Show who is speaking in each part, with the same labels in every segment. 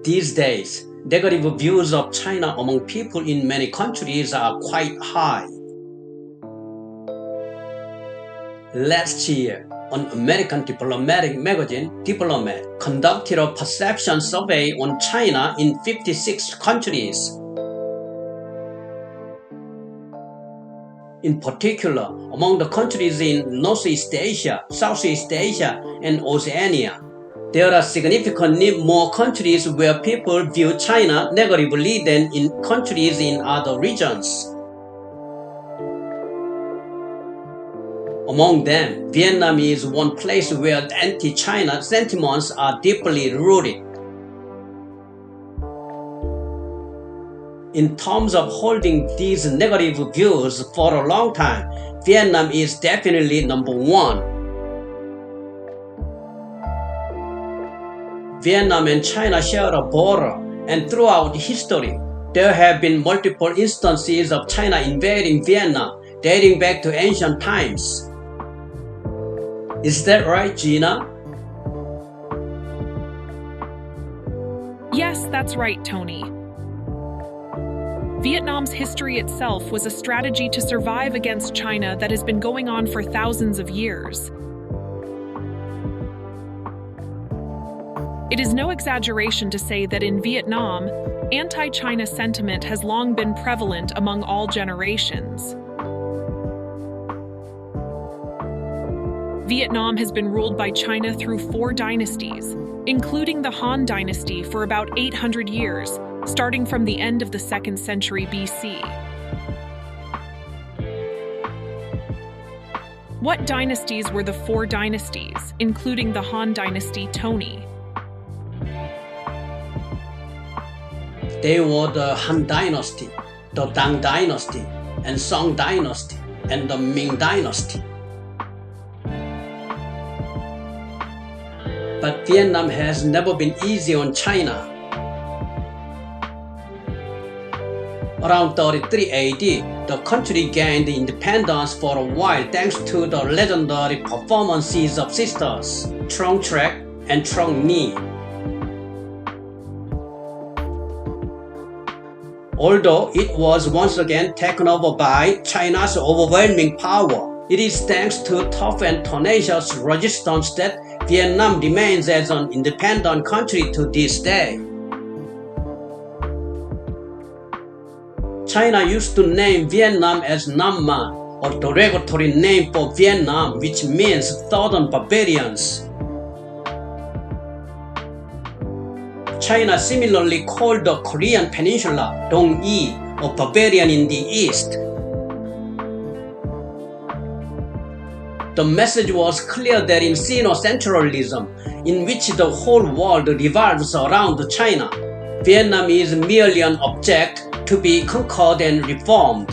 Speaker 1: These days, negative views of China among people in many countries are quite high. Last year, an American diplomatic magazine, Diplomat, conducted a perception survey on China in 56 countries. In particular, among the countries in Northeast Asia, Southeast Asia, and Oceania, there are significantly more countries where people view China negatively than in countries in other regions. Among them, Vietnam is one place where anti-China sentiments are deeply rooted. In terms of holding these negative views for a long time, Vietnam is definitely number one. Vietnam and China share a border, and throughout history, there have been multiple instances of China invading Vietnam, dating back to ancient times. Is that right, Gina?
Speaker 2: Yes, that's right, Tony. Vietnam's history itself was a strategy to survive against China that has been going on for thousands of years. It is no exaggeration to say that in Vietnam, anti-China sentiment has long been prevalent among all generations. Vietnam has been ruled by China through 4 dynasties, including the Han Dynasty for about 800 years, starting from the end of the 2nd century BC. What dynasties were the 4 dynasties, including the Han Dynasty, Tony?
Speaker 1: They were the Han Dynasty, the Tang Dynasty, and Song Dynasty, and the Ming Dynasty. But Vietnam has never been easy on China. Around 33 AD, the country gained independence for a while thanks to the legendary performances of sisters Trong Trec and Trong Ni. Although it was once again taken over by China's overwhelming power, it is thanks to tough and tenacious resistance that Vietnam remains as an independent country to this day. China used to name Vietnam as Nam Man, a derogatory name for Vietnam, which means southern barbarians. China similarly called the Korean peninsula Dong Yi, a barbarian in the east. The message was clear that in Sino-centralism, in which the whole world revolves around China, Vietnam is merely an object to be conquered and reformed.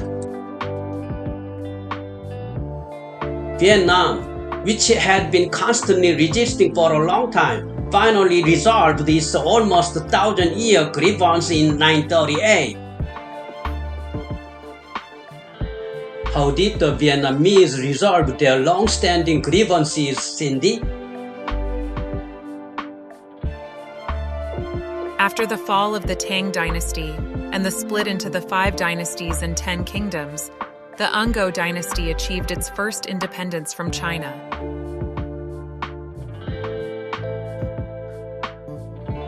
Speaker 1: Vietnam, which had been constantly resisting for a long time, finally resolved this almost 1,000-year grievance in 938. How did the Vietnamese resolve their long-standing grievances, Cindy?
Speaker 3: After the fall of the Tang dynasty and the split into the 5 dynasties and 10 kingdoms, the Ungo dynasty achieved its first independence from China.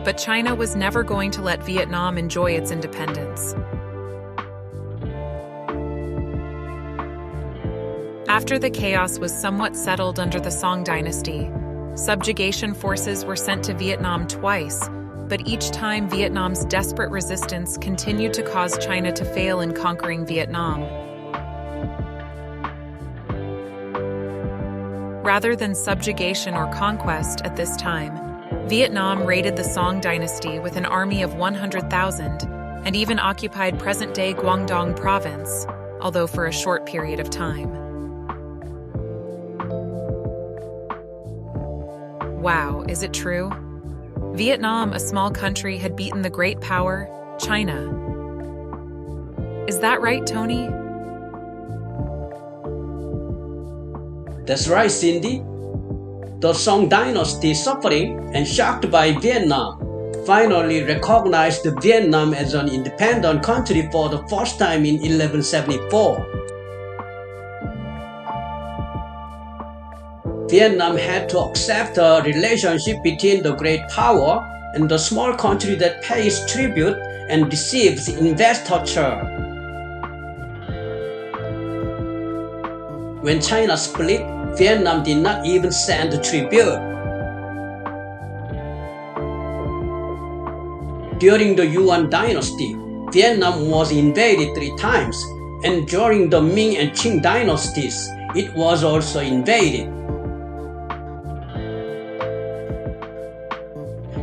Speaker 3: But China was never going to let Vietnam enjoy its independence. After the chaos was somewhat settled under the Song dynasty, subjugation forces were sent to Vietnam twice, but each time Vietnam's desperate resistance continued to cause China to fail in conquering Vietnam. Rather than subjugation or conquest at this time, Vietnam raided the Song dynasty with an army of 100,000 and even occupied present-day Guangdong province, although for a short period of time. Wow, is it true? Vietnam, a small country, had beaten the great power, China. Is that right, Tony?
Speaker 1: That's right, Cindy. The Song dynasty, suffering and shocked by Vietnam, finally recognized Vietnam as an independent country for the first time in 1174. Vietnam had to accept a relationship between the great power and the small country that pays tribute and receives investiture. When China split, Vietnam did not even send tribute. During the Yuan dynasty, Vietnam was invaded 3 times, and during the Ming and Qing dynasties, it was also invaded.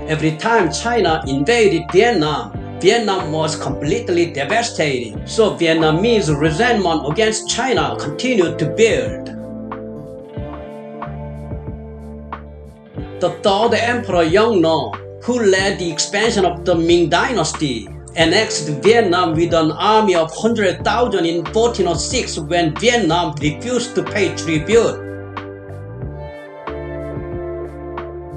Speaker 1: Every time China invaded Vietnam, Vietnam was completely devastated, so Vietnamese resentment against China continued to build. The third Emperor Yongnong, who led the expansion of the Ming dynasty, annexed Vietnam with an army of 100,000 in 1406 when Vietnam refused to pay tribute.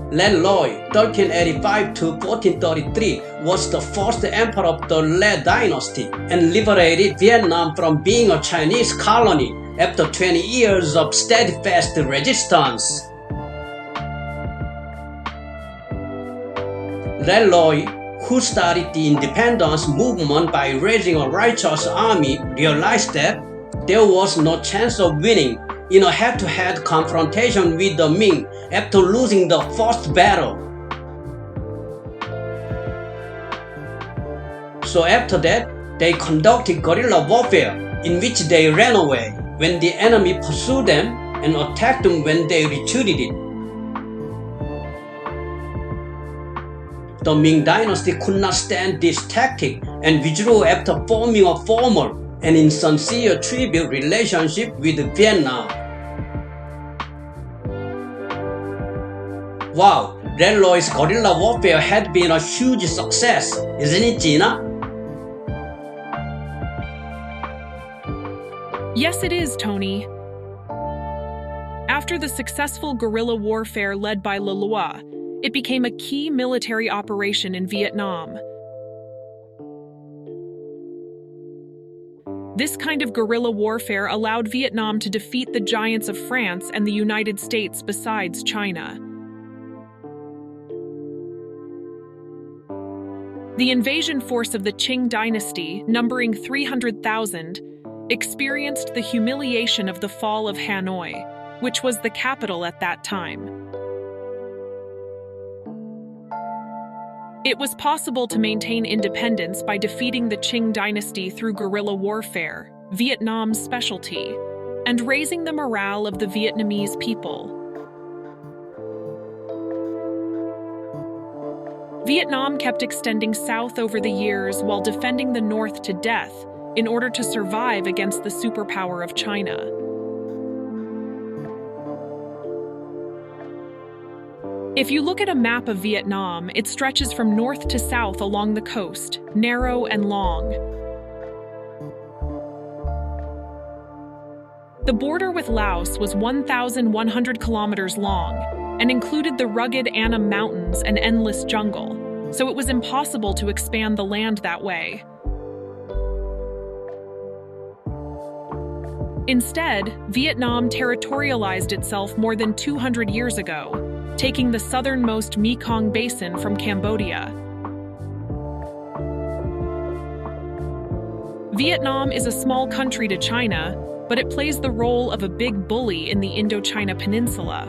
Speaker 1: Le Loi, 1385 to 1433, was the first emperor of the Le dynasty and liberated Vietnam from being a Chinese colony after 20 years of steadfast resistance. Le Loi, who started the independence movement by raising a righteous army, realized that there was no chance of winning in a head-to-head confrontation with the Ming after losing the first battle. So after that, they conducted guerrilla warfare in which they ran away when the enemy pursued them and attacked them when they retreated. The Ming dynasty could not stand this tactic and withdrew after forming a formal and insincere tribute relationship with Vietnam. Wow, Le Loi's guerrilla warfare had been a huge success, isn't it, Gina?
Speaker 2: Yes, it is, Tony. After the successful guerrilla warfare led by Le Loi, it became a key military operation in Vietnam. This kind of guerrilla warfare allowed Vietnam to defeat the giants of France and the United States besides China. The invasion force of the Qing dynasty, numbering 300,000, experienced the humiliation of the fall of Hanoi, which was the capital at that time. It was possible to maintain independence by defeating the Qing dynasty through guerrilla warfare, Vietnam's specialty, and raising the morale of the Vietnamese people. Vietnam kept extending south over the years while defending the north to death in order to survive against the superpower of China. If you look at a map of Vietnam, it stretches from north to south along the coast, narrow and long. The border with Laos was 1,100 kilometers long and included the rugged Annam Mountains and endless jungle, so it was impossible to expand the land that way. Instead, Vietnam territorialized itself more than 200 years ago, taking the southernmost Mekong Basin from Cambodia. Vietnam is a small country to China, but it plays the role of a big bully in the Indochina Peninsula.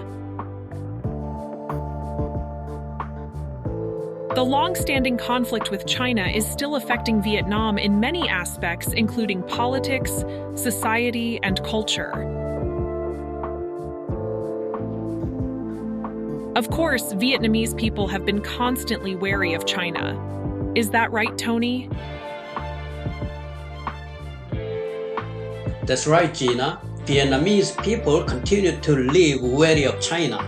Speaker 2: The long-standing conflict with China is still affecting Vietnam in many aspects, including politics, society, and culture. Of course, Vietnamese people have been constantly wary of China. Is that right, Tony?
Speaker 1: That's right, Gina. Vietnamese people continue to live wary of China.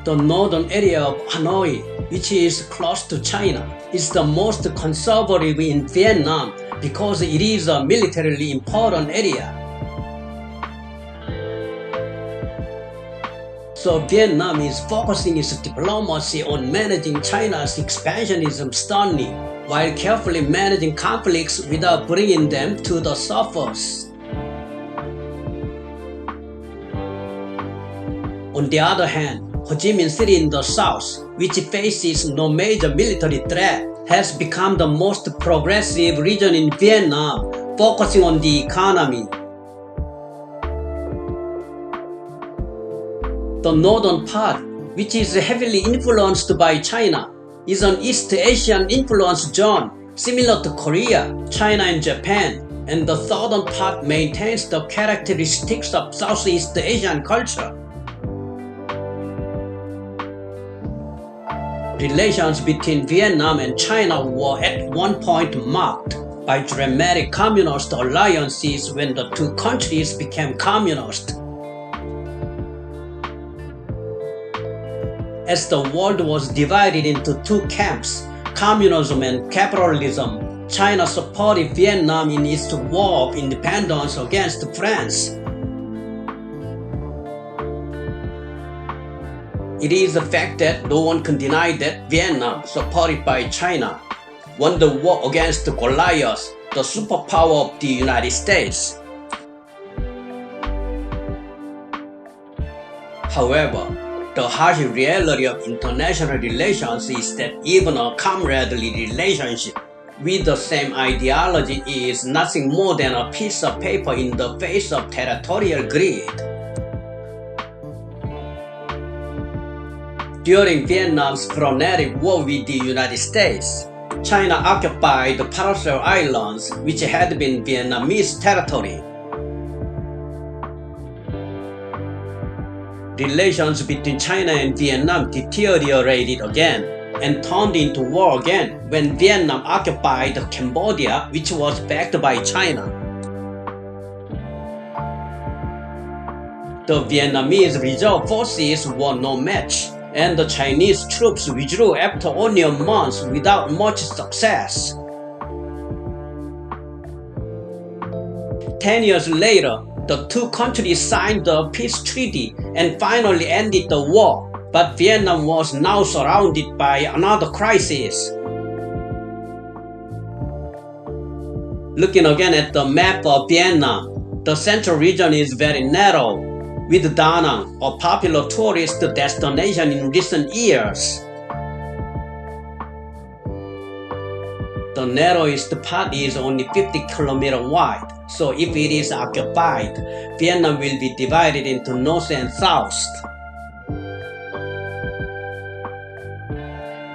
Speaker 1: The northern area of Hanoi, which is close to China, is the most conservative in Vietnam because it is a militarily important area. So Vietnam is focusing its diplomacy on managing China's expansionism sternly, while carefully managing conflicts without bringing them to the surface. On the other hand, Ho Chi Minh City in the south, which faces no major military threat, has become the most progressive region in Vietnam, focusing on the economy. The northern part, which is heavily influenced by China, is an East Asian influence zone similar to Korea, China, and Japan, and the southern part maintains the characteristics of Southeast Asian culture. Relations between Vietnam and China were at one point marked by dramatic communist alliances when the two countries became communist. As the world was divided into two camps, communism and capitalism, China supported Vietnam in its war of independence against France. It is a fact that no one can deny that Vietnam, supported by China, won the war against Goliath, the superpower of the United States. However, the harsh reality of international relations is that even a comradely relationship with the same ideology is nothing more than a piece of paper in the face of territorial greed. During Vietnam's frenetic war with the United States, China occupied the Paracel Islands, which had been Vietnamese territory. Relations between China and Vietnam deteriorated again and turned into war again when Vietnam occupied Cambodia, which was backed by China. The Vietnamese reserve forces were no match, and the Chinese troops withdrew after only a month without much success. 10 years later, the two countries signed the peace treaty and finally ended the war, but Vietnam was now surrounded by another crisis. Looking again at the map of Vietnam, the central region is very narrow, with Da Nang, a popular tourist destination in recent years. The narrowest part is only 50 km wide, so if it is occupied, Vietnam will be divided into north and south.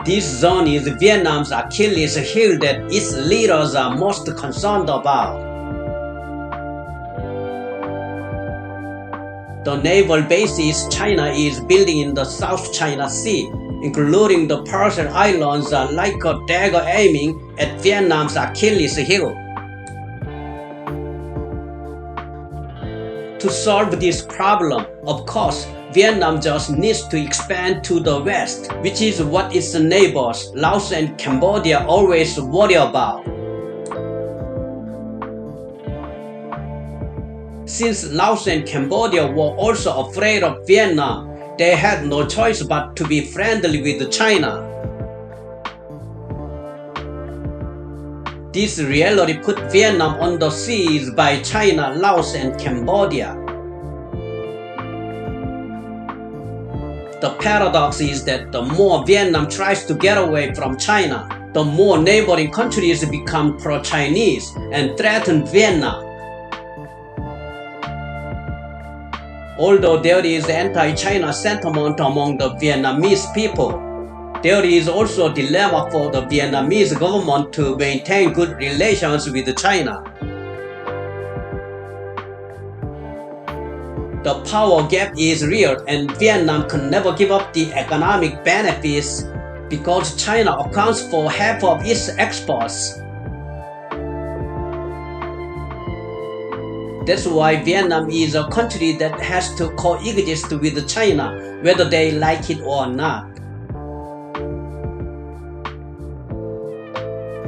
Speaker 1: This zone is Vietnam's Achilles heel that its leaders are most concerned about. The naval bases China is building in the South China Sea, including the Paracel Islands, are like a dagger aiming at Vietnam's Achilles heel. To solve this problem, of course, Vietnam just needs to expand to the west, which is what its neighbors, Laos and Cambodia, always worry about. Since Laos and Cambodia were also afraid of Vietnam, they had no choice but to be friendly with China. This reality put Vietnam on the seas by China, Laos, and Cambodia. The paradox is that the more Vietnam tries to get away from China, the more neighboring countries become pro-Chinese and threaten Vietnam. Although there is anti-China sentiment among the Vietnamese people, there is also a dilemma for the Vietnamese government to maintain good relations with China. The power gap is real, and Vietnam can never give up the economic benefits because China accounts for half of its exports. That's why Vietnam is a country that has to coexist with China, whether they like it or not.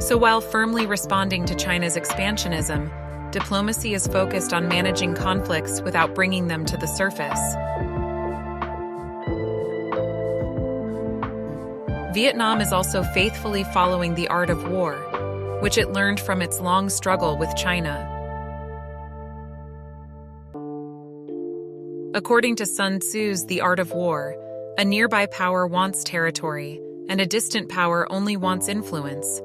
Speaker 3: So while firmly responding to China's expansionism, diplomacy is focused on managing conflicts without bringing them to the surface. Vietnam is also faithfully following the art of war, which it learned from its long struggle with China. According to Sun Tzu's The Art of War, a nearby power wants territory, and a distant power only wants influence.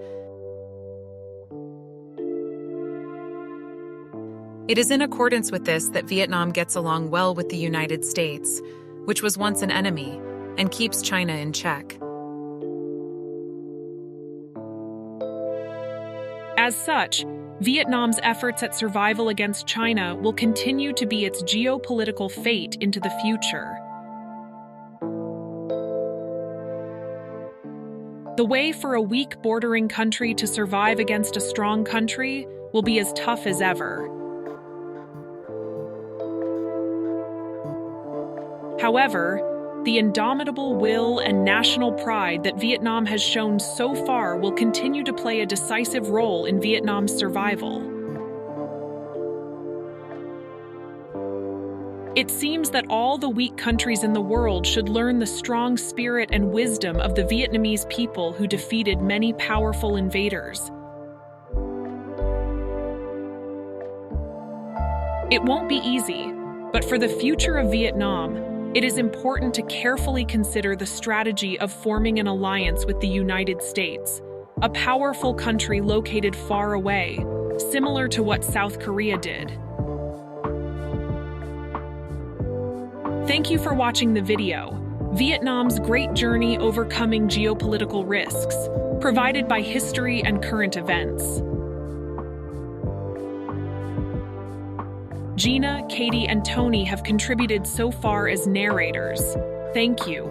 Speaker 3: It is in accordance with this that Vietnam gets along well with the United States, which was once an enemy, and keeps China in check.
Speaker 2: As such, Vietnam's efforts at survival against China will continue to be its geopolitical fate into the future. The way for a weak bordering country to survive against a strong country will be as tough as ever. However, the indomitable will and national pride that Vietnam has shown so far will continue to play a decisive role in Vietnam's survival. It seems that all the weak countries in the world should learn the strong spirit and wisdom of the Vietnamese people who defeated many powerful invaders. It won't be easy, but for the future of Vietnam, it is important to carefully consider the strategy of forming an alliance with the United States, a powerful country located far away, similar to what South Korea did. Thank you for watching the video, Vietnam's Great Journey Overcoming Geopolitical Risks, provided by History and Current Events. Gina, Katie, and Tony have contributed so far as narrators. Thank you.